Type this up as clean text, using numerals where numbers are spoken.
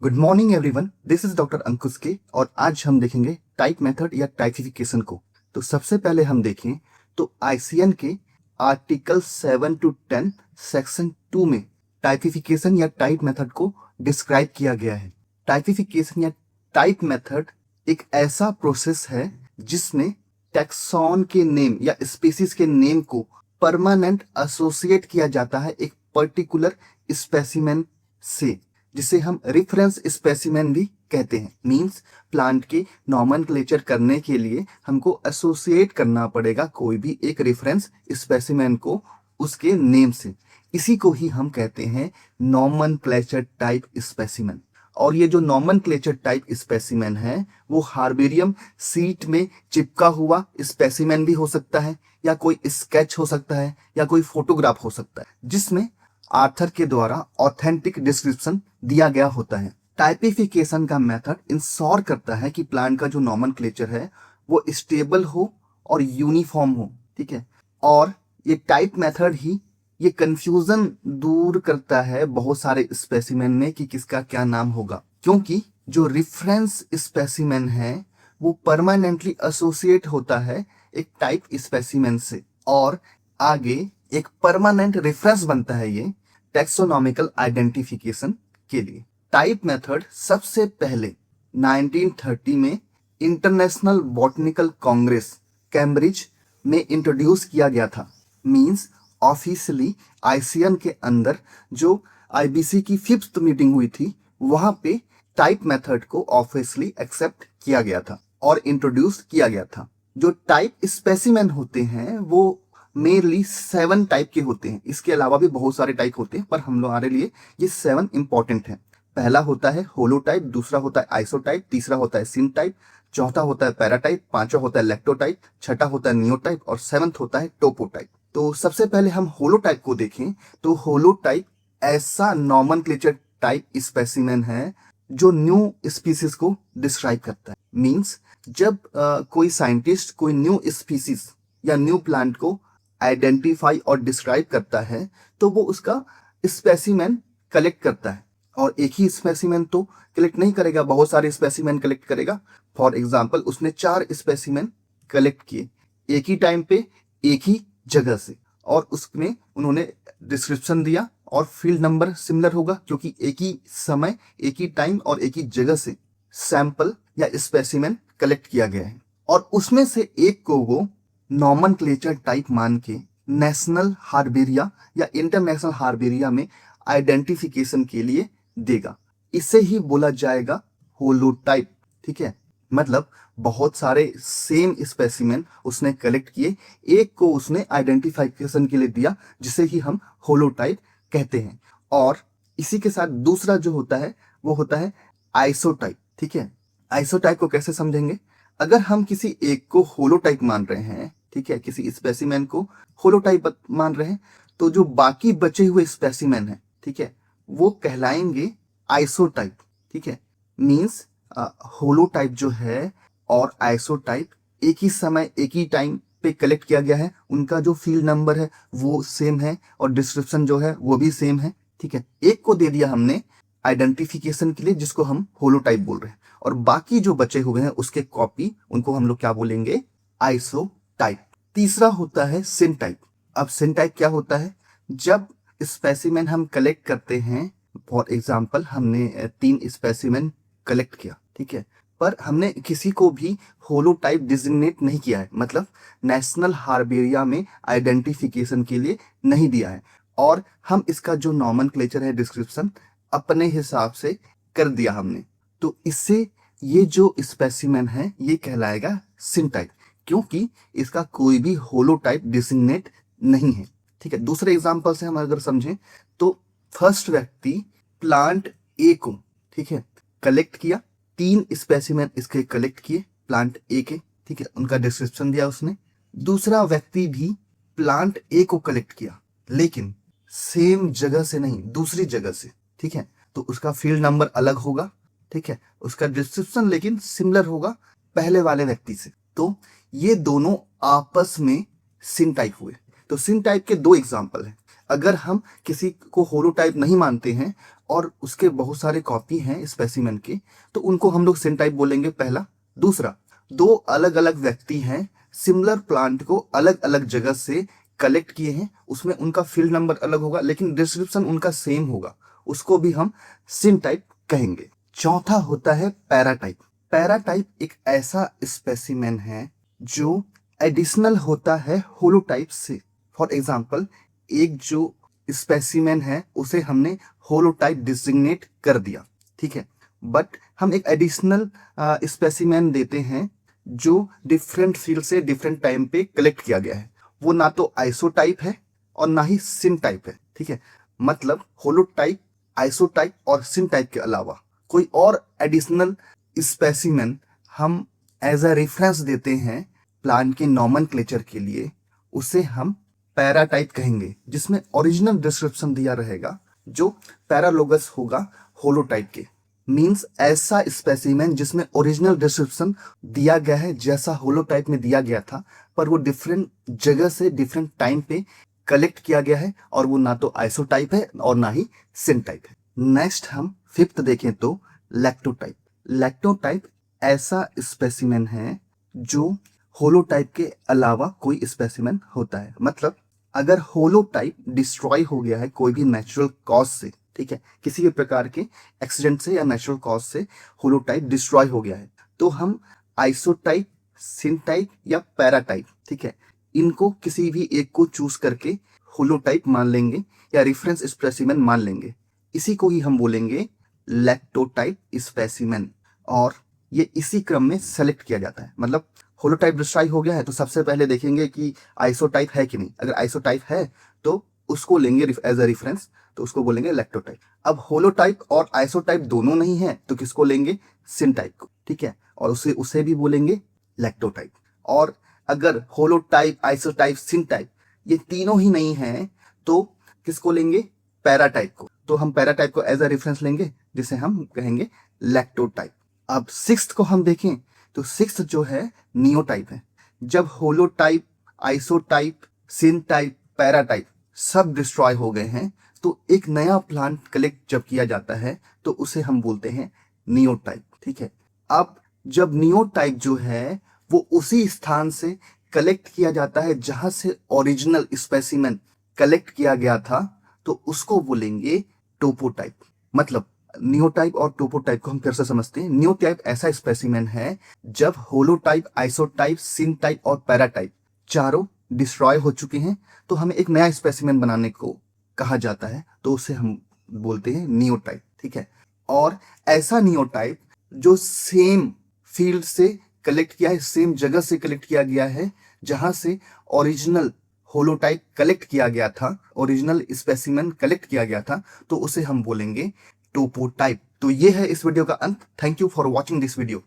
Good morning everyone, this is doctor Ankush के और आज हम देखेंगे टाइप मेथड या टाइपिफिकेशन को। तो सबसे पहले हम देखें तो आईसीएन के आर्टिकल 7 to 10 सेक्शन 2 में टाइपिफिकेशन या टाइप मेथड को डिस्क्राइब किया गया है। टाइपिफिकेशन या टाइप मेथड एक ऐसा प्रोसेस है जिसमें टैक्सॉन के नेम या स्पीसीज के नेम को परमानेंट एसोसिएट किया जाता है एक पर्टिकुलर स्पेसिमेन से, जिसे हम रेफरेंस स्पेसिमेन भी कहते हैं। मींस प्लांट के नॉमेनक्लेचर करने के लिए हमको एसोसिएट करना पड़ेगा कोई भी एक रेफरेंस स्पेसिमेन को उसके नेम से। इसी को ही हम कहते हैं नॉमेनक्लेचर टाइप स्पेसिमेन। और ये जो नॉमेनक्लेचर टाइप स्पेसिमेन है वो हार्बेरियम सीट में चिपका हुआ स्पेसिमेन भी हो सकता है, या कोई स्केच हो सकता है, या कोई फोटोग्राफ हो सकता है जिसमें आर्थर के द्वारा ऑथेंटिक डिस्क्रिप्शन दिया गया होता है। टाइपिफिकेशन का मेथड इंश्योर करता है कि प्लांट का जो नॉमेनक्लेचर है वो स्टेबल हो और यूनिफॉर्म हो, ठीक है। और ये टाइप मेथड ही ये कंफ्यूजन दूर करता है बहुत सारे स्पेसिमेन में कि किसका क्या नाम होगा, क्योंकि जो रेफरेंस स्पेसिमेन है वो परमानेंटली एसोसिएट होता है एक टाइप स्पेसिमेन से, और आगे एक परमानेंट रेफरेंस बनता है ये टैक्सोनॉमिकल आइडेंटिफिकेशन के लिए। टाइप मेथड सबसे पहले 1930 में इंटरनेशनल बॉटनिकल कांग्रेस कैम्ब्रिज में इंट्रोड्यूस किया गया था। मींस ऑफिशियली आईसीएन के अंदर जो आईबीसी की 5th मीटिंग हुई थी वहां पे टाइप मेथड को ऑफिशियली एक्सेप्ट किया गया था और इंट्रोड्यूस किया गया था। जो टाइप स्पेसिमेन होते हैं वो मेनली 7 टाइप के होते हैं। इसके अलावा भी बहुत सारे टाइप होते हैं पर हम लोग हमारे लिए ये 7 इंपॉर्टेंट है। पहला होता है होलो टाइप, दूसरा होता है आइसो टाइप, तीसरा होता है सिन टाइप, चौथा होता है पैराटाइप, पांचवा होता है लेक्टोटाइप, छठा होता है नियोटाइप और 7th होता है टोपोटाइप। तो सबसे पहले हम होलो टाइप को देखें तो होलो टाइप ऐसा नॉमेनक्लेचर टाइप स्पेसिमेन है जो न्यू स्पीसीज को डिस्क्राइब करता है। मींस जब कोई साइंटिस्ट कोई न्यू स्पीसीज या न्यू प्लांट को आइडेंटिफाई और डिस्क्राइब करता है तो वो उसका स्पेसिमेन कलेक्ट करता है, और एक ही स्पेसिमेन तो कलेक्ट नहीं करेगा, बहुत सारे स्पेसिमेन कलेक्ट करेगा। फॉर एग्जांपल उसने 4 स्पेसिमेन कलेक्ट किए एक ही टाइम पे एक ही जगह से, और उसमें उन्होंने डिस्क्रिप्शन दिया और फील्ड नंबर सिमिलर होगा क्योंकि एक ही समय एक ही टाइम और एक ही जगह से सैंपल या स्पेसिमेन कलेक्ट किया गया है, और उसमें से एक को वो नॉमेनक्लेचर टाइप मान के नेशनल हार्बेरिया या इंटरनेशनल हार्बेरिया में आइडेंटिफिकेशन के लिए देगा। इसे ही बोला जाएगा होलोटाइप, ठीक है। मतलब बहुत सारे सेम स्पेसिमेन उसने कलेक्ट किए, एक को उसने आइडेंटिफिकेशन के लिए दिया जिसे ही हम होलोटाइप कहते हैं। और इसी के साथ दूसरा जो होता है वो होता है आइसोटाइप, ठीक है। आइसोटाइप को कैसे समझेंगे? अगर हम किसी एक को होलोटाइप मान रहे हैं, ठीक है, किसी स्पेसिमेन को होलोटाइप मान रहे हैं, तो जो बाकी बचे हुए स्पेसिमेन है, ठीक है, वो कहलाएंगे आइसोटाइप, ठीक है। मींस होलोटाइप जो है और आइसोटाइप एक ही समय एक ही टाइम पे कलेक्ट किया गया है, उनका जो फील्ड नंबर है वो सेम है और डिस्क्रिप्शन जो है वो भी सेम है, ठीक है। एक को दे दिया हमने आइडेंटिफिकेशन के लिए जिसको हम होलोटाइप बोल रहे हैं, और बाकी जो बचे हुए हैं उसके कॉपी उनको हम लोग क्या बोलेंगे? आइसोटाइप। तीसरा होता है सिन टाइप। अब सिन टाइप क्या होता है? जब स्पेसिमेन हम कलेक्ट करते हैं, फॉर एग्जांपल हमने 3 स्पेसिमेन कलेक्ट किया, ठीक है, पर हमने किसी को भी होलोटाइप डिजिग्नेट नहीं किया है, मतलब नेशनल हार्बेरिया में आइडेंटिफिकेशन के लिए नहीं दिया है, और हम इसका जो नॉमेनक्लेचर है डिस्क्रिप्शन अपने हिसाब से कर दिया हमने, तो इससे ये जो स्पेसिमेन है ये कहलाएगा सिन टाइप, क्योंकि इसका कोई भी होलोटाइप डिजिग्नेट नहीं है, ठीक है। दूसरे एग्जांपल से हम अगर समझें तो फर्स्ट व्यक्ति प्लांट ए को, ठीक है, कलेक्ट किया, 3 स्पेसिमेन इसके कलेक्ट किए प्लांट ए के, ठीक है, उनका डिस्क्रिप्शन दिया उसने। दूसरा व्यक्ति भी प्लांट ए को कलेक्ट किया लेकिन सेम जगह से नहीं, दूसरी जगह से, ठीक है, तो उसका फील्ड नंबर अलग होगा, ठीक है, उसका डिस्क्रिप्शन लेकिन सिमिलर होगा पहले वाले व्यक्ति से। तो ये दोनों आपस में सिन टाइप हुए। तो सिन टाइप के 2 एग्जांपल हैं। अगर हम किसी को होलोटाइप नहीं मानते हैं और उसके बहुत सारे कॉपी हैं स्पेसिमेन के, तो उनको हम लोग सिन टाइप बोलेंगे, पहला। दूसरा, दो अलग अलग व्यक्ति हैं, सिमिलर प्लांट को अलग अलग जगह से कलेक्ट किए हैं, उसमें उनका फील्ड नंबर अलग होगा लेकिन डिस्क्रिप्शन उनका सेम होगा, उसको भी हम सिन टाइप कहेंगे। चौथा होता है पैराटाइप। पैराटाइप एक ऐसा स्पेसिमेन है जो एडिशनल होता है होलोटाइप से। फॉर एग्जाम्पल, एक जो स्पेसिमेन है उसे हमने होलोटाइप डिजिग्नेट कर दिया, ठीक है, बट हम एक एडिशनल स्पेसिमेन देते हैं जो डिफरेंट फील्ड से डिफरेंट टाइम पे कलेक्ट किया गया है। वो ना तो आइसोटाइप है और ना ही सिन टाइप है, ठीक है। मतलब होलोटाइप, आइसोटाइप और सिन टाइप के अलावा कोई और एडिशनल स्पेसिमेन हम एज अ रेफरेंस देते हैं प्लांट के नॉमेनक्लेचर के लिए, उसे हम पैराटाइप कहेंगे, जिसमें ओरिजिनल डिस्क्रिप्शन दिया रहेगा जो पैरालोगस होगा होलोटाइप के। मींस ऐसा स्पेसिमेन जिसमें ओरिजिनल डिस्क्रिप्शन दिया गया है जैसा होलोटाइप में दिया गया था, पर वो डिफरेंट जगह से डिफरेंट टाइम पे कलेक्ट किया गया है, और वो ना तो आइसोटाइप है और ना ही सिन टाइप है। नेक्स्ट हम फिफ्थ देखें तो लैक्टोटाइप। लैक्टोटाइप ऐसा स्पेसिमेन है जो होलोटाइप के अलावा कोई स्पेसिमेन होता है। मतलब अगर होलोटाइप डिस्ट्रॉय हो गया है कोई भी नेचुरल कॉज से, ठीक है, किसी भी प्रकार के एक्सीडेंट से या नेचुरल कॉज से होलोटाइप डिस्ट्रॉय हो गया है, तो हम आइसोटाइप, सिन टाइप या पैराटाइप, ठीक है, इनको किसी भी एक को चूज करके होलोटाइप मान लेंगे या रेफरेंस स्पेसिमेन मान लेंगे। इसी को ही हम बोलेंगे लैक्टोटाइप स्पेसिमेन, और ये इसी क्रम में सेलेक्ट किया जाता है। मतलब होलोटाइप डिस्ट्रॉय हो गया है तो सबसे पहले देखेंगे कि आइसोटाइप है कि नहीं। अगर आइसोटाइप है तो उसको लेंगे एज अ रेफरेंस, तो उसको बोलेंगे लैक्टोटाइप। अब होलोटाइप और आइसोटाइप दोनों नहीं है तो किसको लेंगे? सिन टाइप को, ठीक है, और उसे भी बोलेंगे लैक्टोटाइप। और अगर होलोटाइप, आइसोटाइप, सिन टाइप ये तीनों ही नहीं है तो किसको लेंगे? पैराटाइप को। तो हम पैराटाइप को एज अ रेफरेंस लेंगे जिसे हम कहेंगे लैक्टोटाइप। अब सिक्स्थ को हम देखें तो सिक्स्थ जो है नियोटाइप है। जब होलोटाइप, आइसोटाइप, सिन टाइप, पैराटाइप सब डिस्ट्रॉय हो गए हैं तो एक नया प्लांट कलेक्ट जब किया जाता है तो उसे हम बोलते हैं नियोटाइप, ठीक है। अब जब नियोटाइप जो है वो उसी स्थान से कलेक्ट किया जाता है जहां से ओरिजिनल स्पेसिमेन कलेक्ट किया गया था, तो उसको बोलेंगे टोपोटाइप। मतलब नियोटाइप और टोपोटाइप को हम फिर से समझते हैं। नियोटाइप ऐसा स्पेसिमेन है जब होलोटाइप, आइसोटाइप, सिन टाइप और पैराटाइप चारों डिस्ट्रॉय हो चुके हैं तो हमें एक नया स्पेसिमेन बनाने को कहा जाता है, तो उसे हम बोलते हैं नियोटाइप, ठीक है। और ऐसा नियोटाइप जो सेम फील्ड से कलेक्ट किया है, सेम जगह से कलेक्ट किया गया है जहां से ओरिजिनल होलोटाइप कलेक्ट किया गया था, ओरिजिनल स्पेसिमेन कलेक्ट किया गया था, तो उसे हम बोलेंगे टोपोटाइप। तो ये है इस वीडियो का अंत। Thank you for watching this video.